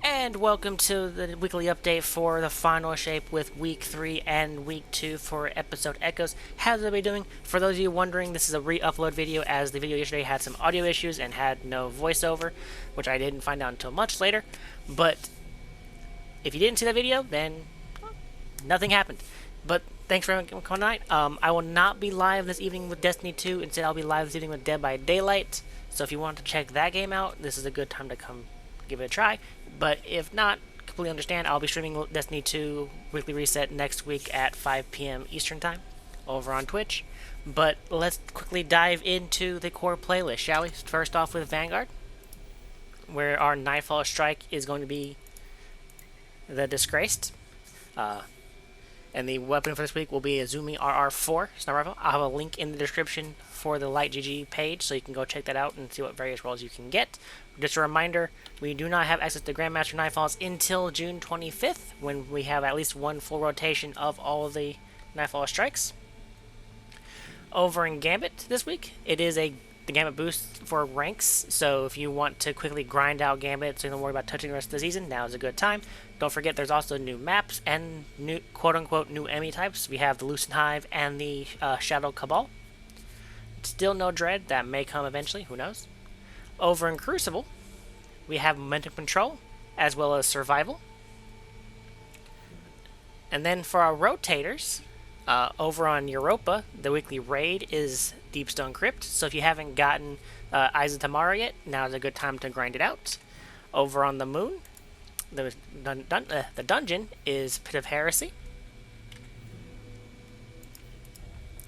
And welcome to the weekly update for the final shape with week 3 and week 2 for episode echoes. How's everybody doing? For those of you wondering, this is a re-upload video as the video yesterday had some audio issues and had no voiceover, which I didn't find out until much later. But if you didn't see that video, then nothing happened. But thanks for coming tonight. I will not be live this evening with Destiny 2. Instead, I'll be live this evening with Dead by Daylight. So if you want to check that game out, this is a good time to come give it a try. But if not, completely understand. I'll be streaming Destiny 2 Weekly Reset next week at 5 p.m. Eastern Time over on Twitch. But let's quickly dive into the core playlist, shall we? First off with Vanguard, where our Nightfall Strike is going to be the Disgraced. And the weapon for this week will be a Zumi RR4 sniper rifle. I'll have a link in the description for the Light GG page, so you can go check that out and see what various rolls you can get. Just a reminder, we do not have access to Grandmaster Nightfalls until June 25th, when we have at least one full rotation of all of the Nightfall strikes. Over in Gambit this week, it is the Gambit boost for ranks, so if you want to quickly grind out Gambit so you don't worry about touching the rest of the season, now is a good time. Don't forget there's also new maps and new quote-unquote new enemy types. We have the Lucent Hive and the Shadow Cabal. Still no Dread, that may come eventually, who knows. Over in Crucible, we have Momentum Control, as well as Survival. And then for our Rotators, over on Europa, the weekly raid is Deepstone Crypt, so if you haven't gotten Eyes of Tomorrow yet, now is a good time to grind it out. Over on the Moon, the dungeon is Pit of Heresy.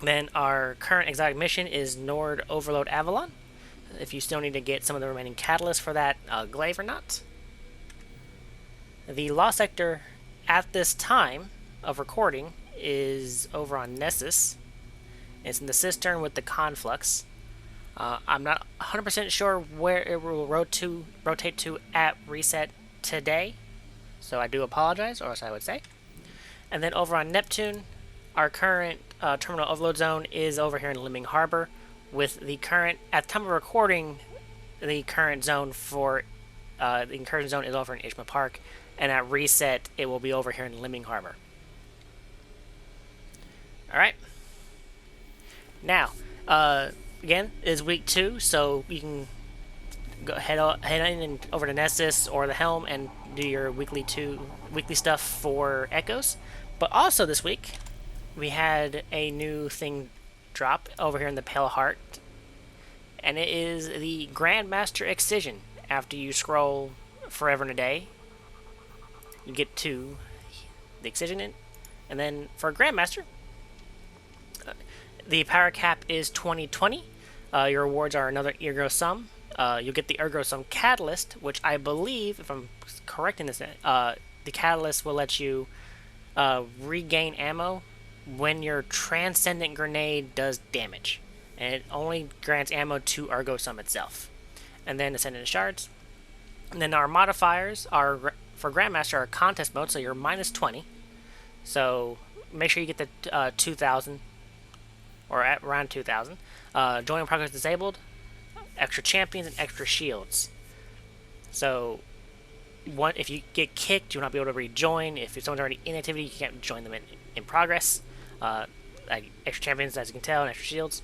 Then our current exotic mission is Nord Overload Avalon, if you still need to get some of the remaining catalysts for that glaive or not. The Lost Sector at this time of recording is over on Nessus. It's in the Cistern with the Conflux. I'm not 100% sure where it will rotate to at reset today, so I do apologize, or else I would say. And then over on Neptune, our current terminal overload zone is over here in Liming Harbor, with the current, at the time of recording, the current zone for the incursion zone is over in Ishma Park, and at reset it will be over here in Liming Harbor. Alright. Now, again, it is week 2, so you can go head in and over to Nessus or the Helm and do your weekly stuff for Echoes. But also this week, we had a new thing drop over here in the Pale Heart, and it is the Grandmaster Excision. After you scroll forever and a day, you get to the Excision in, and then for Grandmaster, the power cap is 2020. Your rewards are another Ergo Sum. You'll get the Ergo Sum Catalyst, which I believe, if I'm correct in this, the Catalyst will let you regain ammo when your Transcendent Grenade does damage. And it only grants ammo to Ergo Sum itself. And then Ascendant Shards. And then our modifiers are, for Grandmaster, are contest mode, so you're minus 20. So make sure you get the 2,000, or at around 2,000. Join in progress disabled, extra champions, and extra shields. So if you get kicked, you will not be able to rejoin. If someone's already in activity, you can't join them in progress. Like extra champions, as you can tell, and extra shields.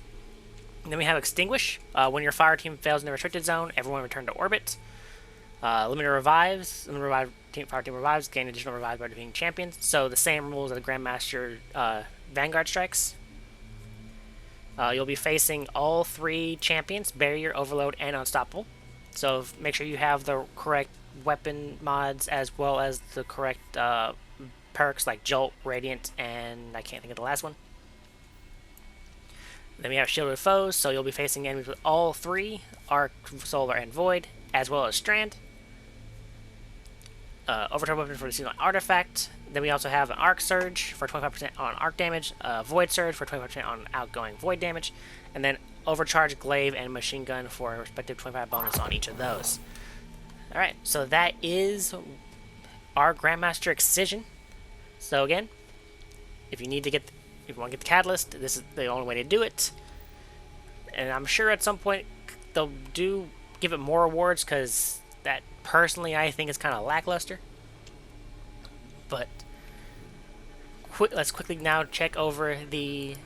And then we have Extinguish. When your fire team fails in the restricted zone, everyone return to orbit. Limited revives. Fire team revives, gain additional revives by defeating champions. So the same rules as the Grandmaster Vanguard strikes. You'll be facing all 3 champions, Barrier, Overload, and Unstoppable. So make sure you have the correct weapon mods as well as the correct perks like Jolt, Radiant, and I can't think of the last one. Then we have Shielded Foes, so you'll be facing enemies with all 3, Arc, Solar, and Void, as well as Strand. Overturn weapon for the seasonal artifact. Then we also have an Arc Surge for 25% on arc damage, Void Surge for 25% on outgoing void damage, and then Overcharge Glaive and Machine Gun for a respective 25 bonus on each of those. Alright, so that is our Grandmaster Excision. So again, if you want to get the Catalyst, this is the only way to do it. And I'm sure at some point they'll give it more rewards, because that personally I think is kind of lackluster. But let's quickly now check over the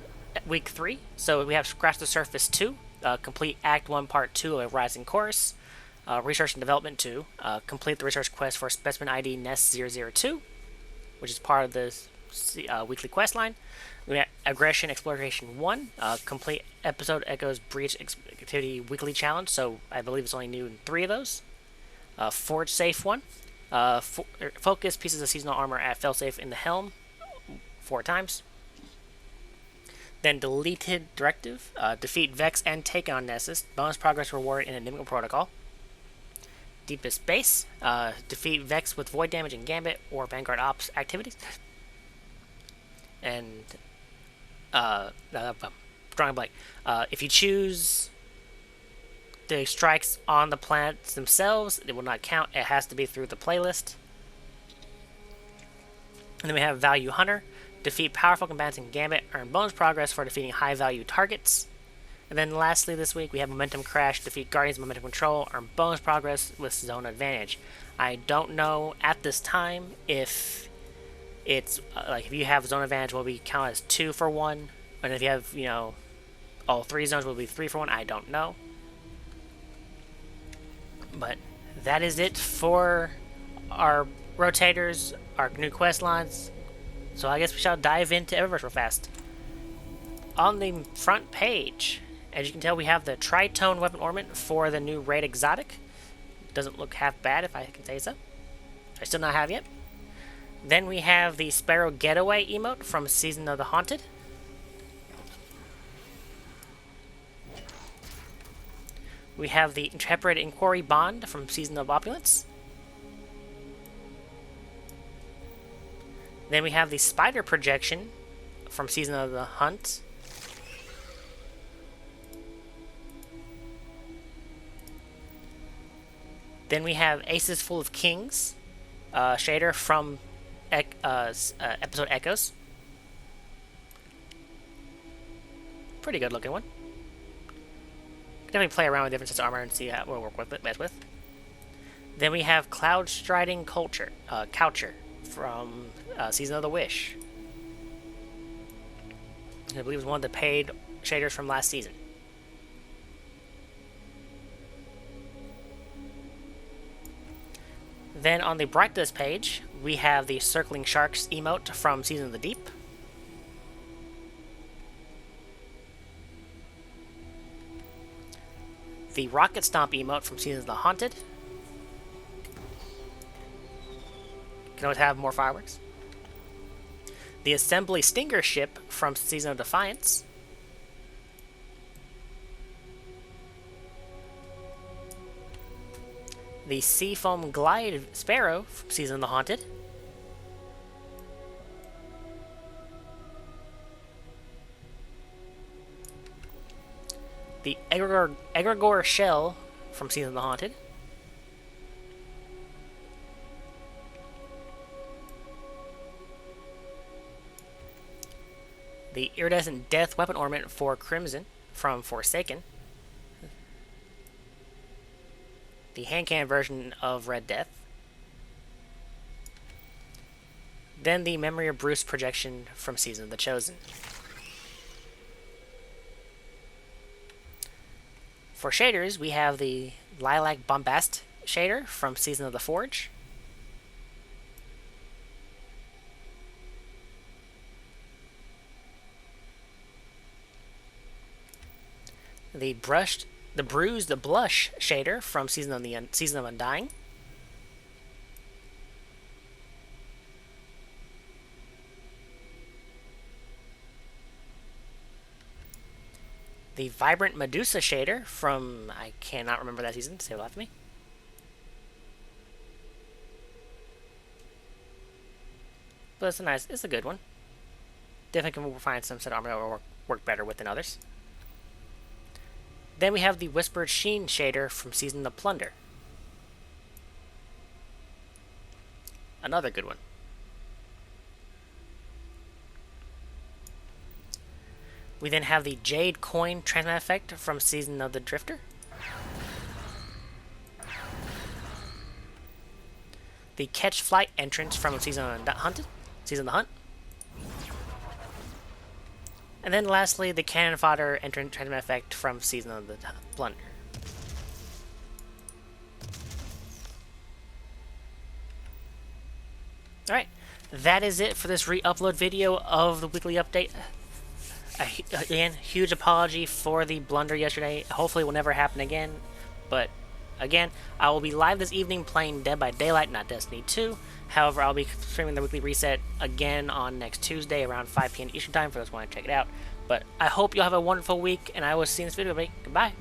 week 3. So we have Scratch the Surface 2, complete Act 1 Part 2 of Rising Chorus, Research and Development 2, complete the research quest for Specimen ID Nest 002, which is part of the weekly quest line. We have Aggression Exploration 1, complete Episode Echoes Breach Activity Weekly Challenge, so I believe it's only new in 3 of those. Forge Safe 1, focus pieces of seasonal armor at failsafe in the helm 4 times. Then Deleted Directive, defeat Vex and take on Nessus, bonus progress reward in Enigma Protocol. Deepest Base, defeat Vex with void damage in Gambit or Vanguard Ops activities. And drawing a blank. If you choose the strikes on the planets themselves, it will not count. It has to be through the playlist. And then we have Value Hunter. Defeat powerful combatants in Gambit. Earn bonus progress for defeating high-value targets. And then lastly this week, we have Momentum Crash. Defeat Guardians of Momentum Control. Earn bonus progress with Zone Advantage. I don't know at this time if it's like if you have Zone Advantage will be counted as 2 for 1. And if you have, you know, all 3 zones will be 3 for 1. I don't know. But that is it for our rotators, our new quest lines. So I guess we shall dive into Eververse real fast. On the front page, as you can tell, we have the Tritone weapon ornament for the new Raid Exotic. Doesn't look half bad, if I can say so. I still not have yet. Then we have the Sparrow Getaway emote from Season of the Haunted. We have the Intrepid Inquiry Bond from Season of Opulence. Then we have the Spider Projection from Season of the Hunt. Then we have Aces Full of Kings shader from Episode Echoes. Pretty good looking one. Definitely play around with different sets of armor and see how we'll work with it best with. Then we have Cloud Striding Coucher from Season of the Wish. I believe it was one of the paid shaders from last season. Then on the Brightest page, we have the Circling Sharks emote from Season of the Deep. The Rocket Stomp emote from Season of the Haunted. Can always have more fireworks. The Assembly Stinger ship from Season of Defiance. The Seafoam Glide Sparrow from Season of the Haunted. The Egregore Shell from Season of the Haunted. The Iridescent Death Weapon Ornament for Crimson from Forsaken. The hand cannon version of Red Death. Then the Memory of Bruce projection from Season of the Chosen. For shaders, we have the Lilac Bombast shader from Season of the Forge. The Bruised Blush shader from Season of Undying. The Vibrant Medusa shader from, I cannot remember that season, say it after me. But it's a good one. Definitely can find some set of armor that will work better with than others. Then we have the Whispered Sheen shader from Season of Plunder. Another good one. We then have the Jade Coin Transmat effect from Season of the Drifter. the Catch Flight entrance from Season of the Hunt. And then lastly, the Cannon Fodder entrant transmit effect from Season of the Plunder. Alright, that is it for this re-upload video of the weekly update. Again, huge apology for the blunder yesterday. Hopefully it will never happen again. But, again, I will be live this evening playing Dead by Daylight, not Destiny 2. However, I'll be streaming the weekly reset again on next Tuesday around 5 p.m. Eastern Time for those who want to check it out. But I hope you'll have a wonderful week, and I will see you in this video, everybody. Goodbye.